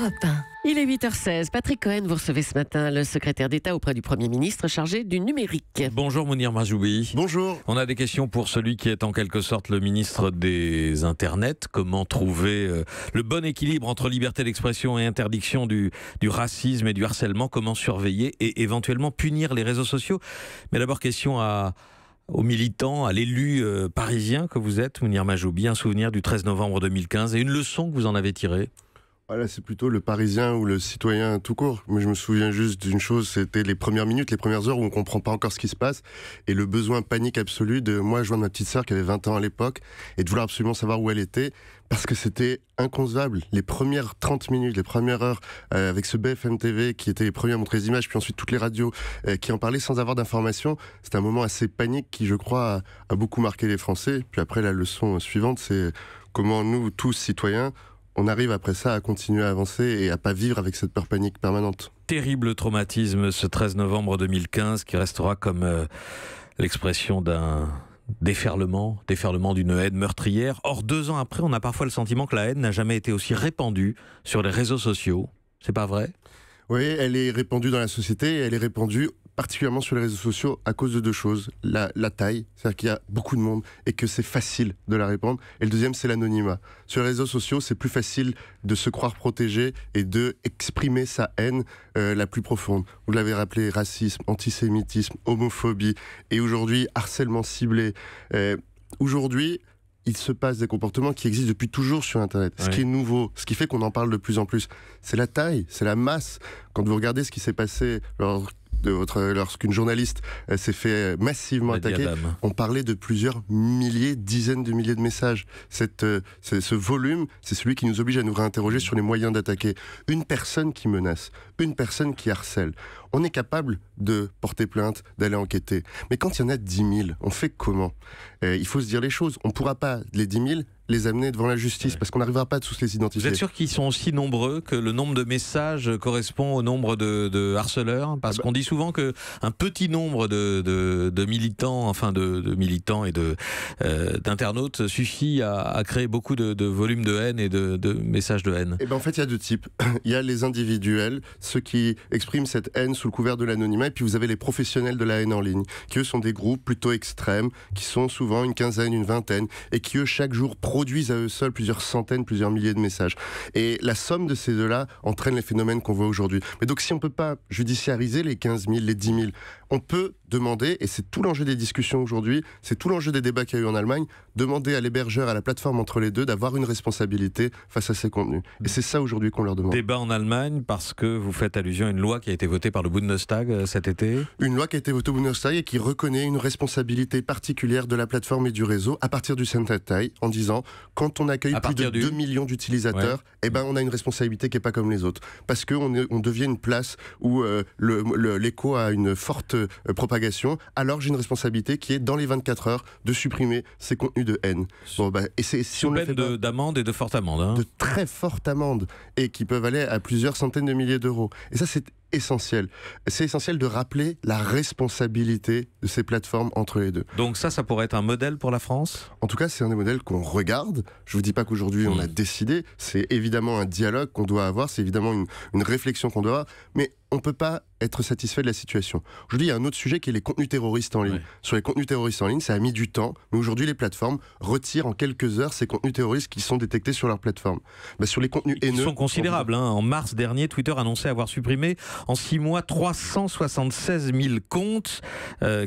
Europe 1. Il est 8h16. Patrick Cohen, vous recevez ce matin le secrétaire d'État auprès du Premier ministre chargé du numérique. Bonjour Mounir Mahjoubi. Bonjour. On a des questions pour celui qui est en quelque sorte le ministre des Internets. Comment trouver le bon équilibre entre liberté d'expression et interdiction du racisme et du harcèlement? Comment surveiller et éventuellement punir les réseaux sociaux? Mais d'abord, question aux militants, à l'élu parisien que vous êtes, Mounir Mahjoubi. Un souvenir du 13 novembre 2015 et une leçon que vous en avez tirée? Voilà, c'est plutôt le Parisien ou le citoyen tout court. Mais je me souviens juste d'une chose, c'était les premières minutes, les premières heures où on comprend pas encore ce qui se passe et le besoin panique absolu de moi joindre ma petite sœur qui avait 20 ans à l'époque et de vouloir absolument savoir où elle était parce que c'était inconcevable. Les premières 30 minutes, les premières heures avec ce BFM TV qui était les premiers à montrer les images, puis ensuite toutes les radios qui en parlaient sans avoir d'informations, c'était un moment assez panique qui, je crois, a beaucoup marqué les Français. Puis après, la leçon suivante, c'est comment nous, tous citoyens, on arrive après ça à continuer à avancer et à pas vivre avec cette peur panique permanente. Terrible traumatisme ce 13 novembre 2015 qui restera comme l'expression d'un déferlement d'une haine meurtrière. Or, 2 ans après, on a parfois le sentiment que la haine n'a jamais été aussi répandue sur les réseaux sociaux. C'est pas vrai ? Oui, elle est répandue dans la société et elle est répandue particulièrement sur les réseaux sociaux à cause de 2 choses. La taille, c'est-à-dire qu'il y a beaucoup de monde et que c'est facile de la répandre. Et le deuxième, c'est l'anonymat. Sur les réseaux sociaux, c'est plus facile de se croire protégé et de exprimer sa haine la plus profonde. Vous l'avez rappelé, racisme, antisémitisme, homophobie et aujourd'hui, harcèlement ciblé. Aujourd'hui, il se passe des comportements qui existent depuis toujours sur Internet. Ce qui est nouveau, ce qui fait qu'on en parle de plus en plus, c'est la taille, c'est la masse. Quand vous regardez ce qui s'est passé lorsqu'une journaliste s'est fait massivement attaquer, on parlait de plusieurs milliers, dizaines de milliers de messages. Ce volume, c'est celui qui nous oblige à nous réinterroger sur les moyens d'attaquer. Une personne qui menace, une personne qui harcèle, on est capable de porter plainte, d'aller enquêter. Mais quand il y en a 10 000, on fait comment? Il faut se dire les choses. On ne pourra pas, les 10 000, les amener devant la justice parce qu'on n'arrivera pas à tous les identifier. Vous êtes sûr qu'ils sont aussi nombreux que le nombre de messages correspond au nombre de harceleurs? Parce qu'on dit souvent qu'un petit nombre de militants, enfin de militants et d'internautes suffit à créer beaucoup de volumes de haine et de messages de haine. Et ben en fait, il y a 2 types. Il y a les individuels, ceux qui expriment cette haine sous le couvert de l'anonymat, et puis vous avez les professionnels de la haine en ligne, qui eux sont des groupes plutôt extrêmes, qui sont souvent une quinzaine, une vingtaine, et qui eux chaque jour produisent à eux seuls plusieurs centaines, plusieurs milliers de messages. Et la somme de ces deux-là entraîne les phénomènes qu'on voit aujourd'hui. Mais donc si on ne peut pas judiciariser les 15 000, les 10 000, on peut demander, et c'est tout l'enjeu des discussions aujourd'hui, c'est tout l'enjeu des débats qu'il y a eu en Allemagne, demander à l'hébergeur, à la plateforme entre les deux, d'avoir une responsabilité face à ces contenus. Et c'est ça aujourd'hui qu'on leur demande. Débat en Allemagne parce que vous faites allusion à une loi qui a été votée par le Bundestag cet été. Une loi qui a été votée au Bundestag et qui reconnaît une responsabilité particulière de la plateforme et du réseau à partir du Sentai, en disant quand on accueille plus de 2 millions d'utilisateurs, eh ben on a une responsabilité qui n'est pas comme les autres. Parce qu'on devient une place où l'écho a une forte propagation, alors j'ai une responsabilité qui est dans les 24 heures de supprimer ces contenus de haine. Bon, et si on peine d'amende et de forte amende. Hein. De très fortes amendes et qui peuvent aller à plusieurs centaines de milliers d'euros. Et ça, c'est essentiel. C'est essentiel de rappeler la responsabilité de ces plateformes entre les deux. Donc ça pourrait être un modèle pour la France ? En tout cas, c'est un des modèles qu'on regarde. Je ne vous dis pas qu'aujourd'hui on a décidé. C'est évidemment un dialogue qu'on doit avoir. C'est évidemment une réflexion qu'on doit avoir. Mais on ne peut pas être satisfait de la situation. Aujourd'hui, il y a un autre sujet qui est les contenus terroristes en ligne. Ouais. Sur les contenus terroristes en ligne, ça a mis du temps, mais aujourd'hui, les plateformes retirent en quelques heures ces contenus terroristes qui sont détectés sur leur plateforme. Sur les contenus haineux... Ils sont considérables. En mars dernier, Twitter annonçait avoir supprimé en 6 mois 376 000 comptes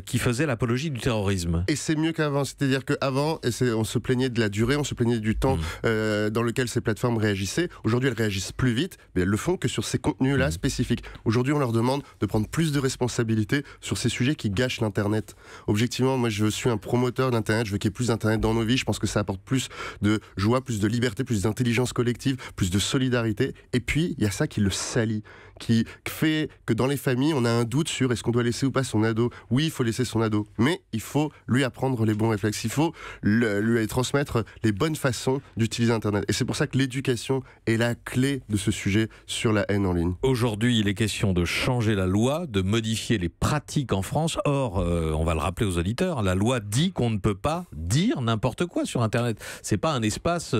qui faisaient l'apologie du terrorisme. Et c'est mieux qu'avant. C'est-à-dire qu'avant, on se plaignait de la durée, on se plaignait du temps dans lequel ces plateformes réagissaient. Aujourd'hui, elles réagissent plus vite, mais elles le font que sur ces contenus-là spécifiques. Aujourd'hui, on leur demande de prendre plus de responsabilités sur ces sujets qui gâchent l'Internet. Objectivement, moi, je suis un promoteur d'Internet. Je veux qu'il y ait plus d'Internet dans nos vies. Je pense que ça apporte plus de joie, plus de liberté, plus d'intelligence collective, plus de solidarité. Et puis, il y a ça qui le salit, qui fait que dans les familles, on a un doute sur est-ce qu'on doit laisser ou pas son ado. Oui, il faut laisser son ado, mais il faut lui apprendre les bons réflexes. Il faut lui transmettre les bonnes façons d'utiliser Internet. Et c'est pour ça que l'éducation est la clé de ce sujet sur la haine en ligne. Aujourd'hui, il est question l'obligation de changer la loi, de modifier les pratiques en France. Or, on va le rappeler aux auditeurs, la loi dit qu'on ne peut pas dire n'importe quoi sur Internet. C'est pas un espace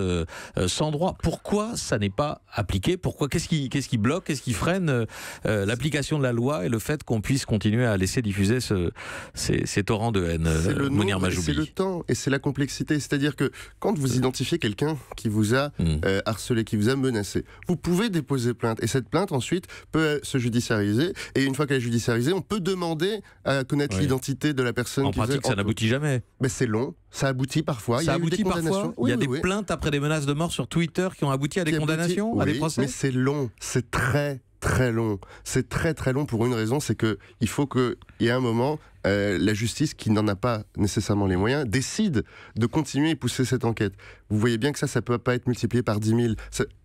sans droit. Pourquoi ça n'est pas appliqué? Pourquoi? Qu'est-ce qui bloque? Qu'est-ce qui freine l'application de la loi et le fait qu'on puisse continuer à laisser diffuser ces torrents de haine? Mounir Majoubi. C'est le temps et c'est la complexité. C'est-à-dire que quand vous identifiez quelqu'un qui vous a harcelé, qui vous a menacé, vous pouvez déposer plainte. Et cette plainte, ensuite, peut se judiciariser. Et une fois qu'elle est judiciarisée, on peut demander à connaître l'identité de la personne. En pratique, ça n'aboutit jamais. Mais c'est long. Ça aboutit parfois. Ça aboutit parfois. Il y a des plaintes après des menaces de mort sur Twitter qui ont abouti à des condamnations, à des procès. Mais c'est long. C'est très long. C'est très long pour une raison, c'est qu'il faut qu'il y ait un moment, la justice, qui n'en a pas nécessairement les moyens, décide de continuer et pousser cette enquête. Vous voyez bien que ça ne peut pas être multiplié par 10 000.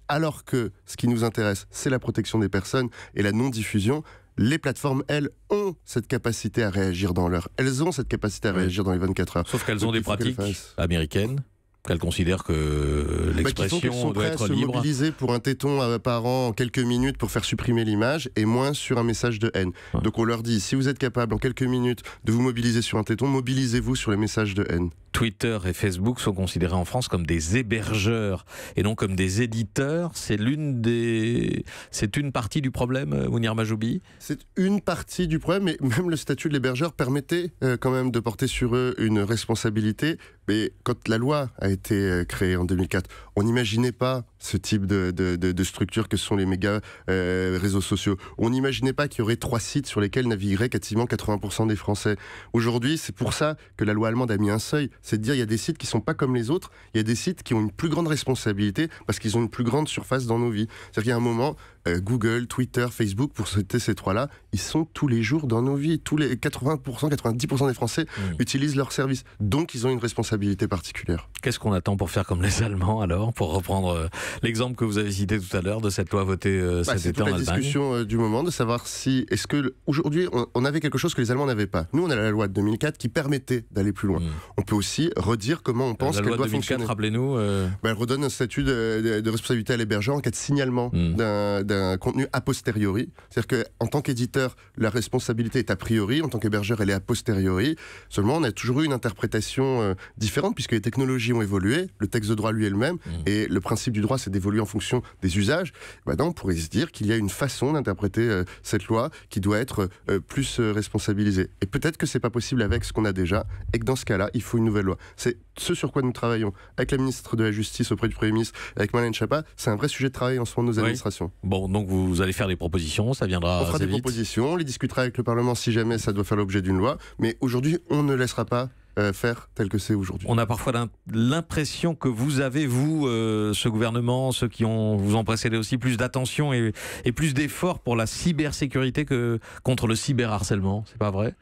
Alors que ce qui nous intéresse, c'est la protection des personnes et la non-diffusion. Les plateformes, elles, ont cette capacité à réagir dans l'heure. Elles ont cette capacité à réagir dans les 24 heures. Sauf qu'elles ont des pratiques américaines. Qu'elles considèrent que l'expression doit être libre. Qui sont mobiliser pour un téton par an en quelques minutes pour faire supprimer l'image et moins sur un message de haine. Ouais. Donc on leur dit, si vous êtes capable en quelques minutes de vous mobiliser sur un téton, mobilisez-vous sur les messages de haine. Twitter et Facebook sont considérés en France comme des hébergeurs et non comme des éditeurs. C'est une partie du problème, Mounir Majoubi. C'est une partie du problème, mais même le statut de l'hébergeur permettait quand même de porter sur eux une responsabilité. Mais quand la loi a été créée en 2004, on n'imaginait pas ce type de structure que sont les méga réseaux sociaux. On n'imaginait pas qu'il y aurait 3 sites sur lesquels navigueraient quasiment 80% des Français. Aujourd'hui, c'est pour ça que la loi allemande a mis un seuil. C'est de dire qu'il y a des sites qui ne sont pas comme les autres, il y a des sites qui ont une plus grande responsabilité parce qu'ils ont une plus grande surface dans nos vies. C'est-à-dire qu'il y a un moment, Google, Twitter, Facebook, pour citer ces 3-là, ils sont tous les jours dans nos vies. Tous les 80%, 90% des Français utilisent leurs services. Donc, ils ont une responsabilité particulière. Qu'est-ce qu'on attend pour faire comme les Allemands, alors, pour reprendre l'exemple que vous avez cité tout à l'heure de cette loi votée cet été en Allemagne? C'est la discussion du moment, de savoir si, est-ce que aujourd'hui, on avait quelque chose que les Allemands n'avaient pas. Nous, on a la loi de 2004 qui permettait d'aller plus loin. On peut aussi redire comment on pense qu'elle doit fonctionner. La loi de 2004, rappelez-nous. Elle redonne un statut de responsabilité à l'hébergeur en cas de signalement d'un contenu a posteriori. C'est-à-dire qu'en tant qu'éditeur, la responsabilité est a priori, en tant qu'hébergeur, elle est a posteriori. Seulement, on a toujours eu une interprétation différente, puisque les technologies ont évolué, le texte de droit lui est le même, et le principe du droit, c'est d'évoluer en fonction des usages. Maintenant, on pourrait se dire qu'il y a une façon d'interpréter cette loi qui doit être plus responsabilisée. Et peut-être que c'est pas possible avec ce qu'on a déjà, et que dans ce cas-là, il faut une nouvelle loi. C'est ce sur quoi nous travaillons. Avec la ministre de la Justice auprès du Premier ministre, avec Marlène Schiappa, c'est un vrai sujet de travail en ce moment de nos administrations. Bon, donc vous allez faire des propositions, ça viendra. On fera des propositions, on les discutera avec le Parlement si jamais ça doit faire l'objet d'une loi, mais aujourd'hui, on ne laissera pas faire tel que c'est aujourd'hui. On a parfois l'impression que vous avez, vous, ce gouvernement, ceux qui vous ont précédé aussi, plus d'attention et plus d'efforts pour la cybersécurité que contre le cyberharcèlement. C'est pas vrai ?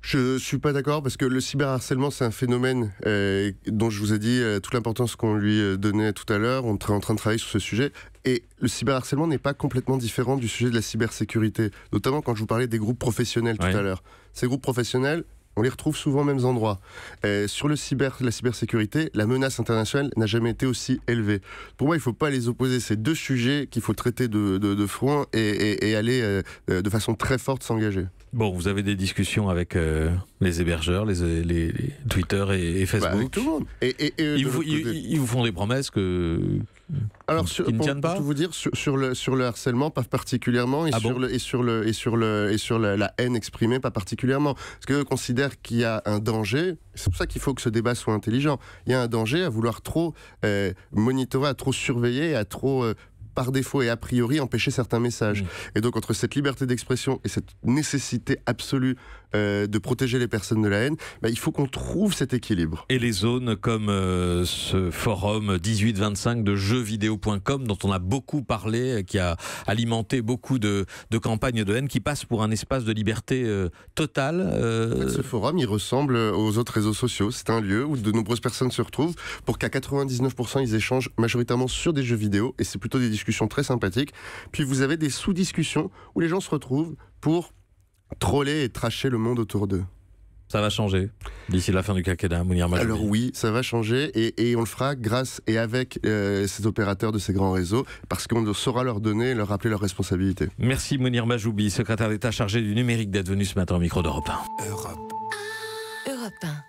Je suis pas d'accord parce que le cyberharcèlement, c'est un phénomène dont je vous ai dit toute l'importance qu'on lui donnait tout à l'heure. On est en train de travailler sur ce sujet. Et le cyberharcèlement n'est pas complètement différent du sujet de la cybersécurité, notamment quand je vous parlais des groupes professionnels tout à l'heure. Ces groupes professionnels, on les retrouve souvent aux mêmes endroits. Sur la cybersécurité, la menace internationale n'a jamais été aussi élevée. Pour moi, il ne faut pas les opposer. C'est 2 sujets qu'il faut traiter de front et aller de façon très forte s'engager. Bon, vous avez des discussions avec les hébergeurs, les Twitter et Facebook. Avec tout le monde. Ils vous font des promesses qui ne tiennent pas. Pour tout vous dire, sur le harcèlement, pas particulièrement, et sur la haine exprimée, pas particulièrement. Parce qu'eux considèrent qu'il y a un danger. C'est pour ça qu'il faut que ce débat soit intelligent. Il y a un danger à vouloir trop monitorer, à trop surveiller, à trop par défaut et a priori empêcher certains messages. Et donc entre cette liberté d'expression et cette nécessité absolue de protéger les personnes de la haine, il faut qu'on trouve cet équilibre. Et les zones comme ce forum 1825 de jeuxvideo.com dont on a beaucoup parlé, qui a alimenté beaucoup de campagnes de haine, qui passent pour un espace de liberté totale. En fait, ce forum, il ressemble aux autres réseaux sociaux. C'est un lieu où de nombreuses personnes se retrouvent pour qu'à 99% ils échangent majoritairement sur des jeux vidéo, et c'est plutôt des discussions très sympathiques. Puis vous avez des sous-discussions où les gens se retrouvent pour troller et tracher le monde autour d'eux. Ça va changer d'ici la fin du quinquennat, Mounir Mahjoubi. Alors oui, ça va changer et on le fera grâce et avec ces opérateurs de ces grands réseaux parce qu'on saura leur donner, leur rappeler leurs responsabilités. Merci Mounir Mahjoubi, secrétaire d'État chargé du numérique, d'être venu ce matin au micro d'Europe 1. Europe 1.